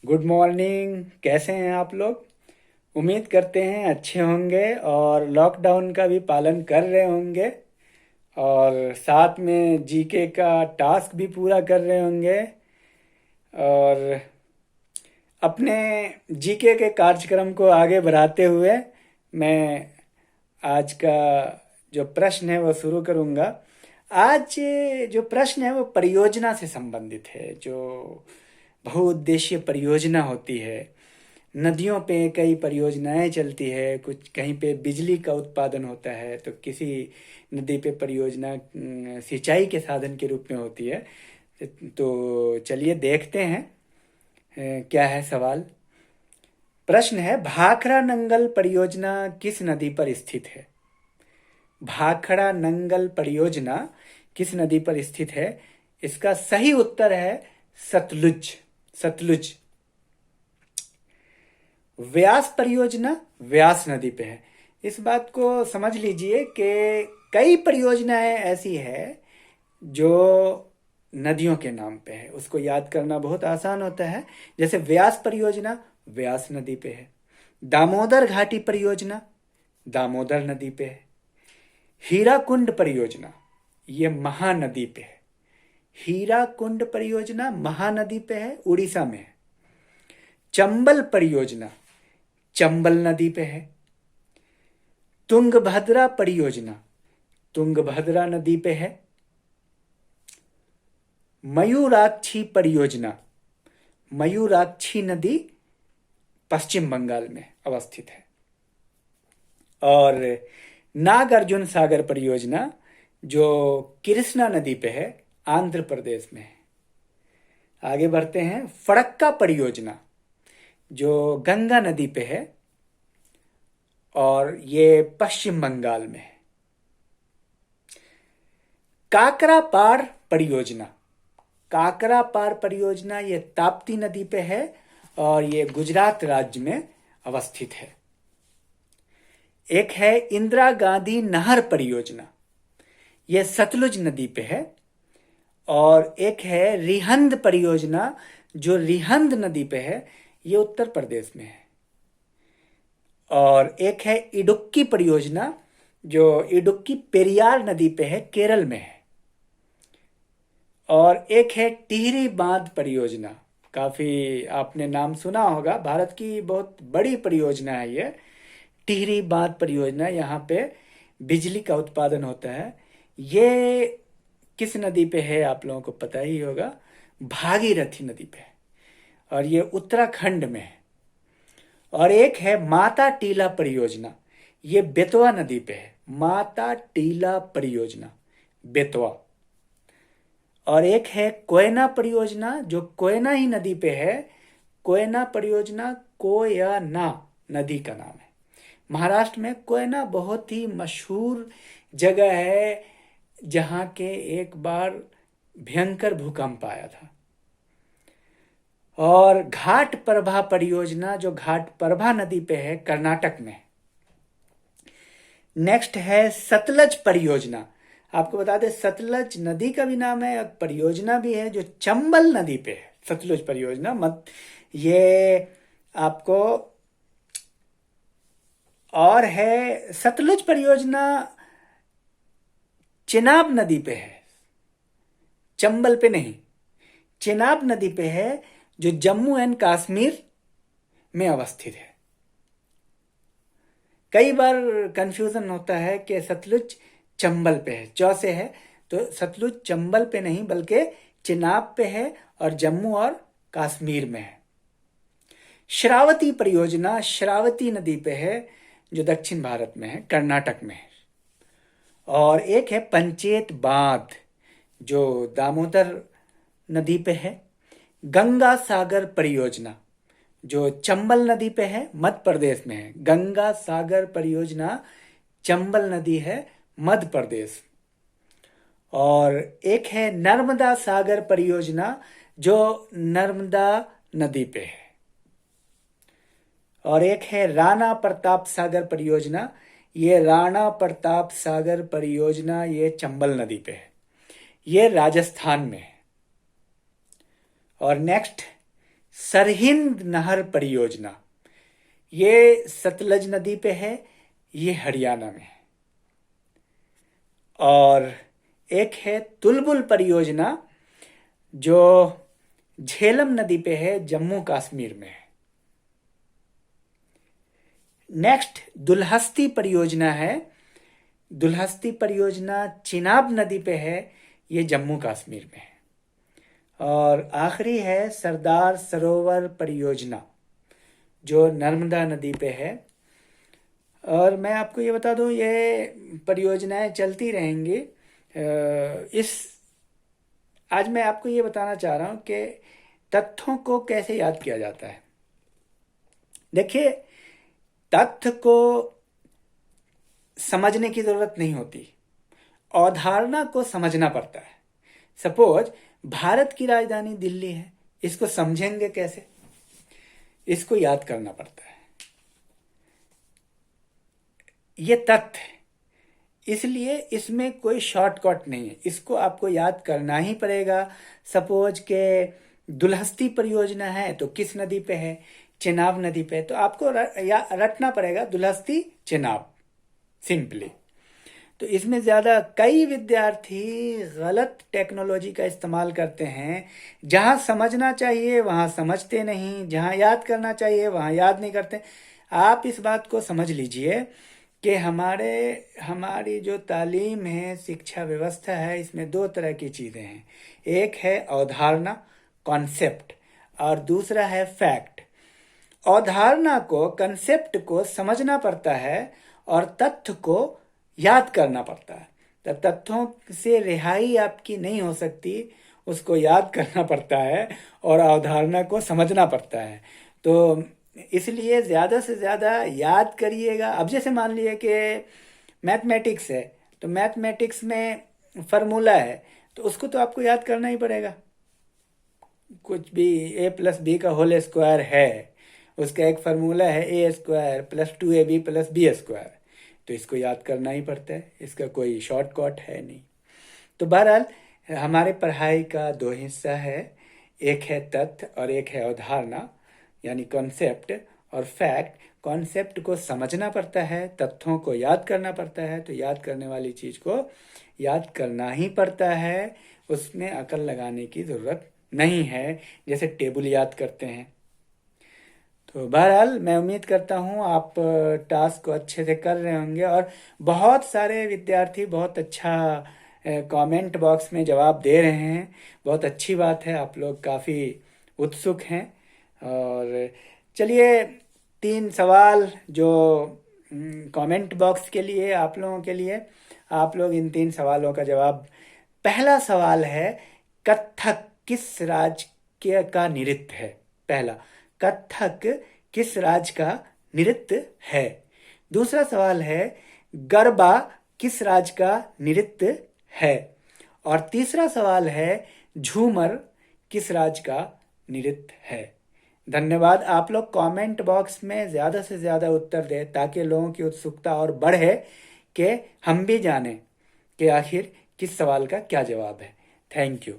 Good morning. कैसे हैं आप लोग? उम्मीद करते हैं अच्छे होंगे और लॉकडाउन का भी पालन कर रहे होंगे और साथ में जीके का टास्क भी पूरा कर रहे होंगे। और अपने जीके के कार्यक्रम को आगे बढ़ाते हुए मैं आज का जो प्रश्न है वो शुरू करूंगा। आज जो प्रश्न है वो परियोजना से संबंधित है। जो बहुउद्देशीय परियोजना होती है, नदियों पे कई परियोजनाएं चलती है, कुछ कहीं पे बिजली का उत्पादन होता है तो किसी नदी पे परियोजना सिंचाई के साधन के रूप में होती है। तो चलिए देखते हैं क्या है सवाल। प्रश्न है, भाखड़ा नंगल परियोजना किस नदी पर स्थित है? भाखड़ा नंगल परियोजना किस नदी पर स्थित है? इसका सही उत्तर है सतलुज। सतलुज। व्यास परियोजना व्यास नदी पे है। इस बात को समझ लीजिए कि कई परियोजनाएं ऐसी है जो नदियों के नाम पे है, उसको याद करना बहुत आसान होता है। जैसे व्यास परियोजना व्यास नदी पे है, दामोदर घाटी परियोजना दामोदर नदी पे है, हीराकुंड परियोजना ये महानदी पे है। हीराकुंड परियोजना महानदी पे है, उड़ीसा में है। चंबल परियोजना चंबल नदी पे है। तुंगभद्रा परियोजना तुंगभद्रा नदी पे है। मयूराक्षी परियोजना मयूराक्षी नदी पश्चिम बंगाल में अवस्थित है। और नागार्जुन सागर परियोजना जो कृष्णा नदी पे है, आंध्र प्रदेश में है। आगे बढ़ते हैं। फड़क्का परियोजना जो गंगा नदी पे है और ये पश्चिम बंगाल में है। काकरापार परियोजना काकरापार परियोजना ये ताप्ती नदी पे है और ये गुजरात राज्य में अवस्थित है। एक है इंदिरा गांधी नहर परियोजना, ये सतलुज नदी पे है। और एक है रिहंद परियोजना जो रिहंद नदी पे है, ये उत्तर प्रदेश में है। और एक है इडुक्की परियोजना जो इडुक्की पेरियार नदी पे है, केरल में है। और एक है टिहरी बांध परियोजना, काफी आपने नाम सुना होगा, भारत की बहुत बड़ी परियोजना है ये टिहरी बांध परियोजना। यहाँ पे बिजली का उत्पादन होता है। ये किस नदी पे है आप लोगों को पता ही होगा, भागीरथी नदी पे है और ये उत्तराखंड में है। और एक है माता टीला परियोजना, ये बेतवा नदी पे है। माता टीला परियोजना बेतवा। और एक है कोयना परियोजना जो कोयना ही नदी पे है। कोयना परियोजना कोयना नदी का नाम है। महाराष्ट्र में कोयना बहुत ही मशहूर जगह है जहां के एक बार भयंकर भूकंप आया था। और घाट प्रभा परियोजना जो घाट प्रभा नदी पे है, कर्नाटक में। नेक्स्ट है सतलज परियोजना। आपको बता दें सतलज नदी का भी नाम है और परियोजना भी है जो चंबल नदी पे है। सतलुज परियोजना मत ये आपको। और है सतलुज परियोजना चेनाब नदी पे है, चंबल पे नहीं, चेनाब नदी पे है जो जम्मू एंड कश्मीर में अवस्थित है। कई बार कंफ्यूजन होता है कि सतलुज चंबल पे है, चौ से है, तो सतलुज चंबल पे नहीं बल्कि चेनाब पे है और जम्मू और कश्मीर में है। श्रावती परियोजना श्रावती नदी पे है जो दक्षिण भारत में है, कर्नाटक में है। और एक है पंचेत बांध जो दामोदर नदी पे है। गंगा सागर परियोजना जो चंबल नदी पे है, मध्य प्रदेश में है। गंगा सागर परियोजना चंबल नदी है, मध्य प्रदेश। और एक है नर्मदा सागर परियोजना जो नर्मदा नदी पे है। और एक है राणा प्रताप सागर परियोजना, ये राणा प्रताप सागर परियोजना ये चंबल नदी पे है, ये राजस्थान में है। और नेक्स्ट सरहिंद नहर परियोजना, ये सतलज नदी पे है, ये हरियाणा में है। और एक है तुलबुल परियोजना जो झेलम नदी पे है, जम्मू कश्मीर में है। नेक्स्ट दुलहस्ती परियोजना है। दुलहस्ती परियोजना चिनाब नदी पे है, ये जम्मू कश्मीर में है। और आखिरी है सरदार सरोवर परियोजना जो नर्मदा नदी पे है। और मैं आपको ये बता दूं, ये परियोजनाएं चलती रहेंगी। इस आज मैं आपको ये बताना चाह रहा हूं कि तथ्यों को कैसे याद किया जाता है। देखिए, तथ्य को समझने की जरूरत नहीं होती, अवधारणा को समझना पड़ता है। सपोज भारत की राजधानी दिल्ली है, इसको समझेंगे कैसे? इसको याद करना पड़ता है। ये तथ्य है, इसलिए इसमें कोई शॉर्टकट नहीं है, इसको आपको याद करना ही पड़ेगा। सपोज के दुलहस्ती परियोजना है तो किस नदी पे है? चेनाब नदी पे। तो आपको रटना पड़ेगा दुलहस्ती चेनाब, सिंपली। तो इसमें ज़्यादा कई विद्यार्थी गलत टेक्नोलॉजी का इस्तेमाल करते हैं। जहाँ समझना चाहिए वहाँ समझते नहीं, जहाँ याद करना चाहिए वहाँ याद नहीं करते। आप इस बात को समझ लीजिए कि हमारी जो तालीम है, शिक्षा व्यवस्था है, इसमें दो तरह की चीज़ें हैं। एक है अवधारणा, कॉन्सेप्ट, और दूसरा है फैक्ट। अवधारणा को, कंसेप्ट को समझना पड़ता है और तथ्य को याद करना पड़ता है। तब तथ्यों से रिहाई आपकी नहीं हो सकती, उसको याद करना पड़ता है और अवधारणा को समझना पड़ता है। तो इसलिए ज़्यादा से ज़्यादा याद करिएगा। अब जैसे मान लीजिए कि मैथमेटिक्स है, तो मैथमेटिक्स में फार्मूला है, तो उसको तो आपको याद करना ही पड़ेगा। कुछ भी a+b का होल स्क्वायर है, उसका एक फार्मूला है a² + 2ab + b²। तो इसको याद करना ही पड़ता है, इसका कोई शॉर्टकट है नहीं। तो बहरहाल हमारे पढ़ाई का दो हिस्सा है, एक है तथ्य और एक है अवधारणा, यानी कॉन्सेप्ट और फैक्ट। कॉन्सेप्ट को समझना पड़ता है, तथ्यों को याद करना पड़ता है। तो याद करने वाली चीज़ को याद करना ही पड़ता है, उसमें अकल लगाने की ज़रूरत नहीं है, जैसे टेबल याद करते हैं। तो बहरहाल मैं उम्मीद करता हूँ आप टास्क को अच्छे से कर रहे होंगे। और बहुत सारे विद्यार्थी बहुत अच्छा कमेंट बॉक्स में जवाब दे रहे हैं, बहुत अच्छी बात है। आप लोग काफ़ी उत्सुक हैं। और चलिए, 3 सवाल जो कमेंट बॉक्स के लिए, आप लोगों के लिए, आप लोग इन 3 सवालों का जवाब। पहला सवाल है, कथक किस राज्य का नृत्य है? पहला, कथक किस राज्य का नृत्य है? दूसरा सवाल है, गरबा किस राज्य का नृत्य है? और तीसरा सवाल है, झूमर किस राज्य का नृत्य है? धन्यवाद। आप लोग कमेंट बॉक्स में ज़्यादा से ज़्यादा उत्तर दें ताकि लोगों की उत्सुकता और बढ़े कि हम भी जानें कि आखिर किस सवाल का क्या जवाब है। Thank you.